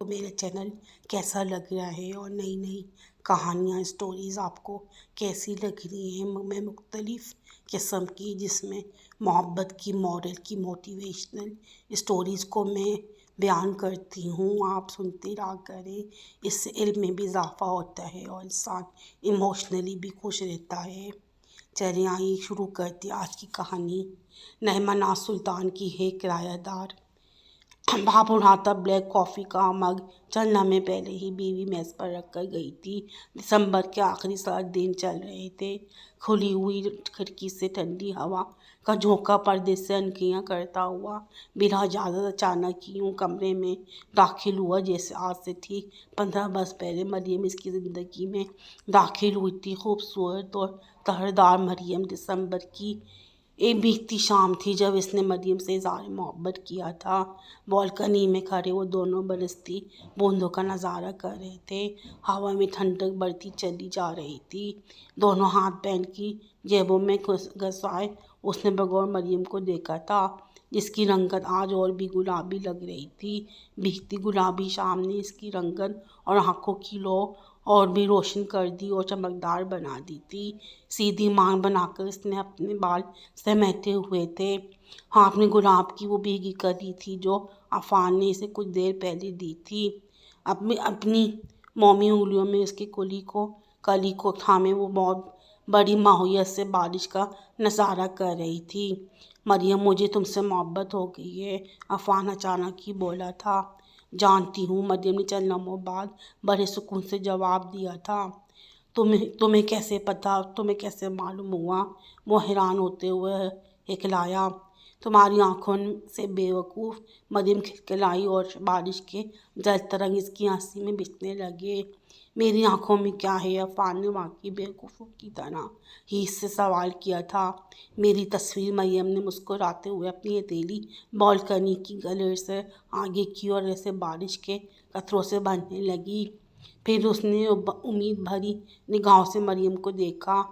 تو میرا چینل کیسا لگ رہا ہے اور نئی نئی کہانیاں اسٹوریز آپ کو کیسی لگ رہی ہیں. میں مختلف قسم کی جس میں محبت کی مورل کی موٹیویشنل اسٹوریز کو میں بیان کرتی ہوں. آپ سنتے رہا کریں. اس سے علم میں بھی اضافہ ہوتا ہے اور انسان ایموشنلی بھی خوش رہتا ہے. چلیے آئیے شروع کرتے آج کی کہانی. نعمہ ناز سلطان کی ہے کرایہ دار. باپ اٹھاتا بلیک کافی کا مگ. چند لمحے پہلے ہی بیوی میز پر رکھ کر گئی تھی. دسمبر کے آخری سرد دن چل رہے تھے. کھلی ہوئی کھڑکی سے ٹھنڈی ہوا کا جھونکا پردے سے انکیاں کرتا ہوا بلا اجازت اچانک یوں کمرے میں داخل ہوا جیسے آج سے ٹھیک 15 برس پہلے مریم اس کی زندگی میں داخل ہوئی تھی. خوبصورت اور طرحدار مریم. دسمبر کی ایک بیتی شام تھی جب اس نے مریم سے اظہار محبت کیا تھا. بالکنی میں کھڑے وہ دونوں برستی بوندوں کا نظارہ کر رہے تھے. ہوا میں ٹھنڈک بڑھتی چلی جا رہی تھی. دونوں ہاتھ پینٹ کی جیبوں میں گھسائے اس نے بغور مریم کو دیکھا تھا جس کی رنگت آج اور بھی گلابی لگ رہی تھی. بھیگتی گلابی شام نے اس کی رنگت اور آنکھوں کی لو اور بھی روشن کر دی اور چمکدار بنا دی تھی. سیدھی مانگ بنا کر اس نے اپنے بال سمیٹے ہوئے تھے. ہاتھ میں گلاب کی وہ بھیگی کلی تھی جو عفان نے اسے کچھ دیر پہلے دی تھی. اپنی مومی انگلیوں میں اس کی کلی کو تھامے وہ بہت بڑی ماہویت سے بارش کا نظارہ کر رہی تھی. مریم مجھے تم سے محبت ہو گئی ہے. عفان اچانک ہی بولا تھا. جانتی ہوں. مریم نے چند لمحوں بعد بڑے سکون سے جواب دیا تھا. تمہیں کیسے پتا؟ تمہیں کیسے معلوم ہوا؟ وہ حیران ہوتے ہوئے ہکلایا. تمہاری آنکھوں سے بے وقوف. مریم کھلکھلائی اور بارش کے جلد ترنگ اس کی ہنسی میں بچنے لگے. میری آنکھوں میں کیا ہے؟ عفان نے واقعی بے وقوفوں کی طرح ہی اس سے سوال کیا تھا. میری تصویر. مریم نے مسکراتے ہوئے اپنی ہتھیلی بالکنی کی گلر سے آگے کی اور ایسے بارش کے قطروں سے بھرنے لگی. پھر اس نے امید بھری نگاہوں سے مریم کو دیکھا.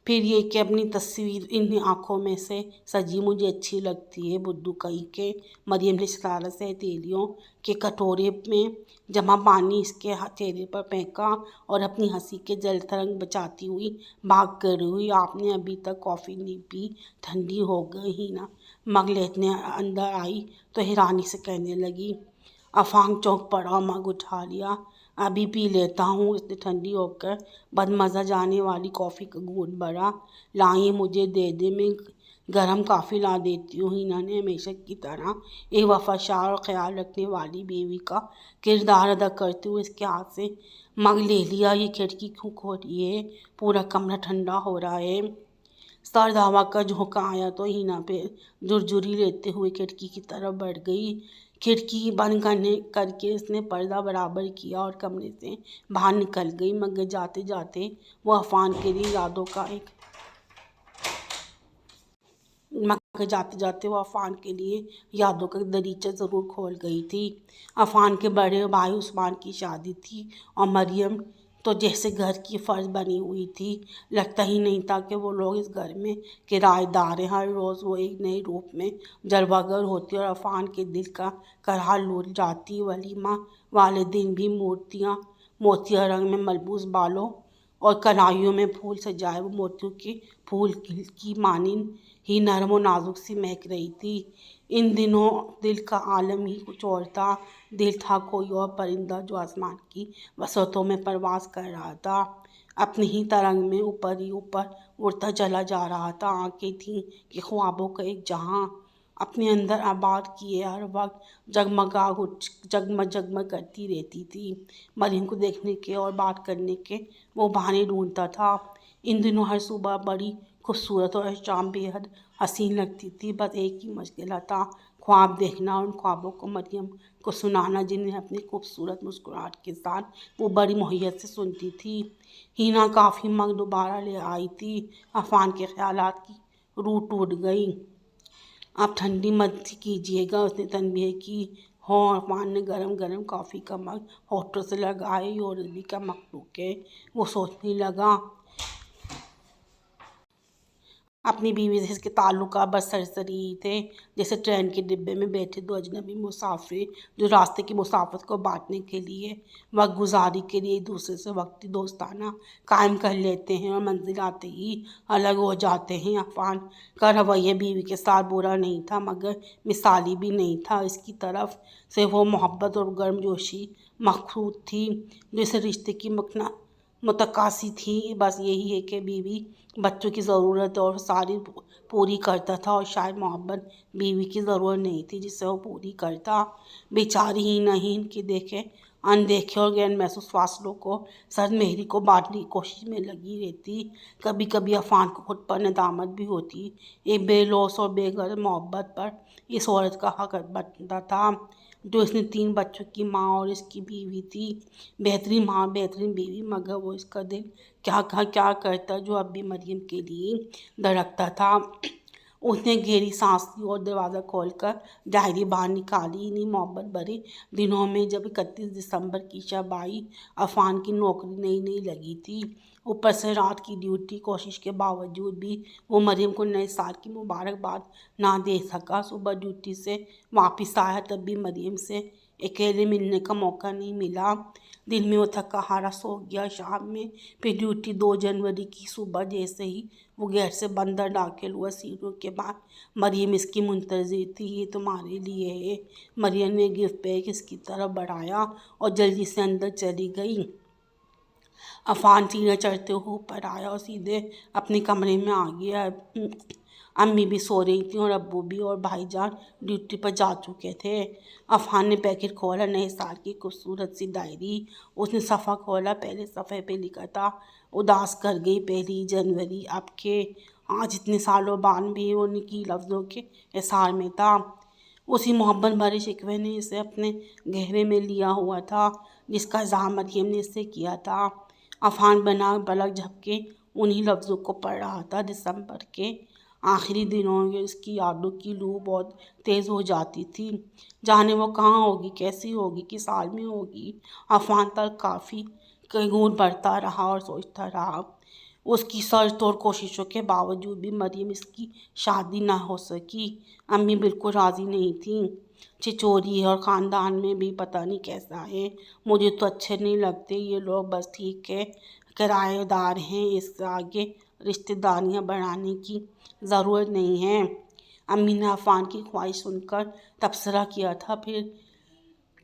پھر یہ کہ اپنی تصویر ان آنکھوں میں سے سجی مجھے اچھی لگتی ہے بدھو کہیں کے. مریم نے شرارت سے ہتھیلیوں کے کٹورے میں جمع پانی اس کے چہرے پر پھینکا اور اپنی ہنسی کے جلد ترنگ بچاتی ہوئی بھاگ کر ہوئی. آپ نے ابھی تک کافی نہیں پی؟ ٹھنڈی ہو گئی نا؟ مگ لینے اندر آئی تو حیرانی سے کہنے لگی. عفان چونک پڑا اور مگ اٹھا لیا. ابھی پی لیتا ہوں. اس نے ٹھنڈی ہو کر بدمزہ جانے والی کافی کا گھونٹ بھرا. لائیں مجھے دے دے. میں گرم کافی لا دیتی ہوں. ہینا نے ہمیشہ کی طرح ایک وفادار اور خیال رکھنے والی بیوی کا کردار ادا کرتے ہوئے اس کے ہاتھ سے مگ لے لیا. یہ کھڑکی کیوں کھولی ہے؟ پورا کمرہ ٹھنڈا ہو رہا ہے. سرد ہوا کا جھونکا آیا تو ہینا پہ جرجری لیتے ہوئے کھڑکی کی طرف بڑھ گئی. کھڑکی بند کر کے اس نے پردہ برابر کیا اور کمرے سے باہر نکل گئی. مگر جاتے جاتے وہ عفان کے لیے یادوں کا دریچہ ضرور کھول گئی تھی. عفان کے بڑے بھائی عثمان کی شادی تھی اور مریم تو جیسے گھر کی فرد بنی ہوئی تھی. لگتا ہی نہیں تھا کہ وہ لوگ اس گھر میں کرایہ دار ہیں. ہر روز وہ ایک نئے روپ میں جلوہ گر ہوتی اور عفان کے دل کا کرہا لوٹ جاتی. ولیمہ والے دن بھی موتیا رنگ میں ملبوس بالوں اور کلائیوں میں پھول سجائے وہ موتیوں کے پھول کی مانند ہی نرم و نازک سی مہک رہی تھی. ان دنوں دل کا عالم ہی کچھ اور تھا. دل تھا کوئی اور پرندہ جو آسمان کی وسعتوں میں پرواز کر رہا تھا. اپنی ہی ترنگ میں اوپر ہی اوپر اڑتا چلا جا رہا تھا. آنکھیں تھیں کہ خوابوں کا ایک جہاں اپنے اندر آباد کیے ہر وقت جگمگ کرتی رہتی تھی. مریم کو دیکھنے کے اور بات کرنے کے وہ بہانے ڈھونڈتا تھا. ان دنوں ہر صبح بڑی خوبصورت اور ہر شام بے حد حسین لگتی تھی. بس ایک ہی مشغلہ تھا خواب دیکھنا اور ان خوابوں کو مریم کو سنانا جنہیں اپنی خوبصورت مسکراہٹ کے ساتھ وہ بڑی محبت سے سنتی تھی. ہینا کافی مگ دوبارہ لے آئی تھی. عفان کے خیالات کی روح ٹوٹ گئی. اب ٹھنڈی مت کیجیے گا اس نے تنبیہ کی. ہوں. عفان نے گرم گرم کافی کا مگ ہونٹوں سے لگایا. یہ عورت بھی کیا مخلوق ہے. وہ سوچنے لگا. اپنی بیوی سے اس کے تعلقات بس سرسری تھے، جیسے ٹرین کے ڈبے میں بیٹھے دو اجنبی مسافر جو راستے کی مسافت کو بانٹنے کے لیے وقت گزاری کے لیے ایک دوسرے سے وقتی دوستانہ قائم کر لیتے ہیں اور منزل آتے ہی الگ ہو جاتے ہیں۔ عفان کا رویہ بیوی کے ساتھ برا نہیں تھا مگر مثالی بھی نہیں تھا۔ اس کی طرف سے وہ محبت اور گرم جوشی مخلوط تھی جو اس رشتے کی متقاضی تھی۔ بس یہی ہے کہ بیوی بچوں کی ضرورت اور ساری پوری کرتا تھا اور شاید محبت بیوی کی ضرورت نہیں تھی جسے وہ پوری کرتا۔ بیچاری ہی نہیں ان کے دیکھے اندیکھے اور غیر محسوس فاصلوں کو سرد مہری کو بانٹنے کی کوشش میں لگی رہتی۔ کبھی کبھی عفان کو خود پر ندامت بھی ہوتی، ایک بے لوث اور بے غرض محبت پر اس عورت کا حق بنتا تھا جو اس نے 3 بچوں کی ماں اور اس کی بیوی تھی، بہترین ماں بہترین بیوی، مگر وہ اس کا دل کیا کرتا جو اب بھی مریم کے لیے دھڑکتا تھا۔ اس نے گہری سانس لی اور دروازہ کھول کر ڈائری باہر نکالی۔ انہی محبت بھرے دنوں میں جب 31 دسمبر کی شب آئی، عفان کی نوکری نئی لگی تھی، اوپر سے رات کی ڈیوٹی۔ کوشش کے باوجود بھی وہ مریم کو نئے سال کی مبارکباد نہ دے سکا۔ صبح ڈیوٹی سے واپس آیا تب بھی مریم سے اکیلے ملنے کا موقع نہیں ملا۔ دن میں وہ تھکا ہارا سو گیا۔ شام میں پھر ڈیوٹی۔ 2 جنوری کی صبح جیسے ہی وہ گیٹ سے اندر داخل ہوا، سیڑھیوں کے بعد مریم اس کی منتظر تھی۔ یہ تمہارے لیے ہے۔ مریم نے گفٹ بیگ اس کی طرف بڑھایا اور جلدی سے اندر چلی گئی۔ عفان سیڑھیاں چڑھتے ہوئے اوپر آیا اور سیدھے اپنے کمرے میں آ گیا۔ امی بھی سو رہی تھیں اور ابو بھی، اور بھائی جان ڈیوٹی پر جا چکے تھے۔ عفان نے پیکٹ کھولا، نئے سال کی خوبصورت سی ڈائری۔ اس نے صفحہ کھولا، پہلے صفحے پہ لکھا تھا، اداس کر گئی 1 جنوری اب کہ آج اتنے سالوں بعد بھی وہ نکی لفظوں کے اظہار میں تھا۔ اسی محبت بھرے شکوے نے اسے اپنے گہرے میں لیا ہوا تھا جس کا اظہار مریم نے اس سے کیا تھا۔ عفان بنا پلک جھپکے انہی لفظوں کو پڑھ رہا تھا۔ دسمبر کے آخری دنوں میں اس کی یادوں کی لو بہت تیز ہو جاتی تھی۔ جانے وہ کہاں ہوگی، کیسی ہوگی، کس حال میں ہوگی۔ عفان تک کافی گھونٹ بھرتا رہا اور سوچتا رہا۔ اس کی سر توڑ کوششوں کے باوجود بھی مریم اس کی شادی نہ ہو سکی۔ امی بالکل راضی نہیں تھیں۔ چچوری ہے اور خاندان میں بھی پتہ نہیں کیسا ہے، مجھے تو اچھے نہیں لگتے یہ لوگ، بس ٹھیک ہے، کرایہ دار ہیں، اس سے آگے رشتہ داریاں بڑھانے کی ضرورت نہیں ہے۔ امی نے عفان کی خواہش سن کر تبصرہ کیا تھا، پھر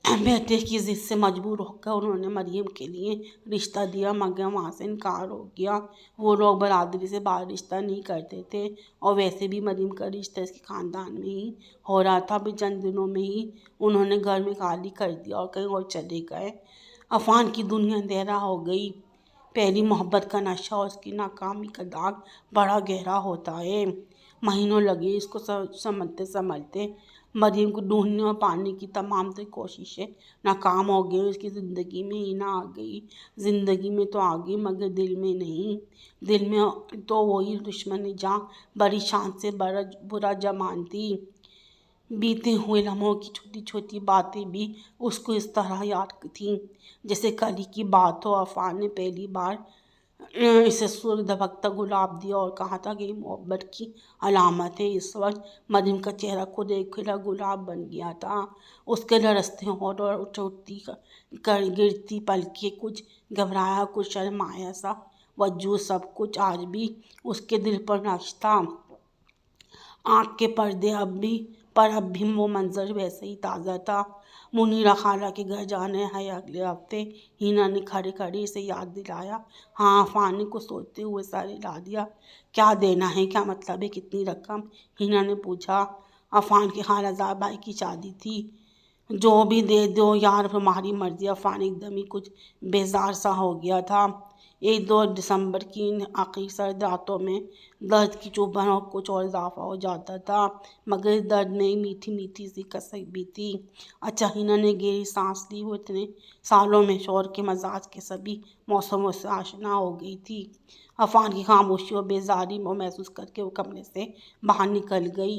بیٹے کی ضد سے مجبور ہو کر انہوں نے مریم کے لیے رشتہ دیا، مگر وہاں سے انکار ہو گیا۔ وہ لوگ برادری سے باہر رشتہ نہیں کرتے تھے اور ویسے بھی مریم کا رشتہ اس کے خاندان میں ہی ہو رہا تھا۔ ابھی چند دنوں میں ہی انہوں نے گھر میں خالی کر دیا اور کہیں اور چلے گئے۔ عفان کی دنیا اندھیرا ہو گئی۔ پہلی محبت کا نشہ اور اس کی ناکامی کا داغ بڑا گہرا ہوتا ہے۔ مہینوں لگے اس کو سنبھلتے۔ مریم کو ڈھونڈنے اور پانے کی تمام تر کوششیں ناکام ہو گئیں۔ اس کی زندگی میں ہی نہ آ گئی، زندگی میں تو آ گئی مگر دل میں نہیں۔ دل میں تو وہی دشمن جاں بڑی شان سے برا جمان تھی۔ بیتے ہوئے لمحوں کی چھوٹی چھوٹی باتیں بھی اس کو اس طرح یاد تھیں جیسے کل ہی کی بات ہو۔ عفان نے پہلی بار اسے سرخ دھبکتا گلاب دیا اور کہا تھا کہ یہ محبت کی علامت ہے۔ اس وقت مریم کا چہرہ خود ایک کھلا گلاب بن گیا تھا۔ اس کے لرزتے ہونٹ اور اٹھتی گرتی پلکیں، کچھ گھبرایا کچھ شرمایا سا وجود، سب کچھ آج بھی اس کے دل پر نقش تھا۔ آنکھ کے پردے اب بھی وہ منظر ویسے ہی تازہ تھا۔ منیرہ خالہ کے گھر جانا ہے اگلے ہفتے، ہینا نے کھڑے کھڑے اسے یاد دلایا۔ ہاں، عفان نے کچھ سوچتے ہوئے سر ہلا دیا۔ کیا دینا ہے، کیا مطلب ہے، کتنی رقم، ہینا نے پوچھا۔ عفان کے خالہ زاد بھائی کی شادی تھی، جو بھی دے دو یار، تمہاری مرضی۔ عفان ایک دم ہی کچھ بیزار سا ہو گیا تھا۔ 1-2 دسمبر کی ان آخری سرد راتوں میں درد کی چبھن اور کچھ اور اضافہ ہو جاتا تھا، مگر اس درد میں ایک میٹھی میٹھی سی کسک بھی تھی۔ اچھا، ہینا نے گہری سانس لی۔ وہ اتنے سالوں میں شوہر کے مزاج کے سبھی موسموں سے آشنا ہو گئی تھی۔ عفان کی خاموشی اور بیزاری کو محسوس کر کے وہ کمرے سے باہر نکل گئی۔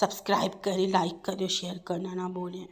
سبسکرائب کریں، لائک کریں، شیئر کرنا نہ بھولیں۔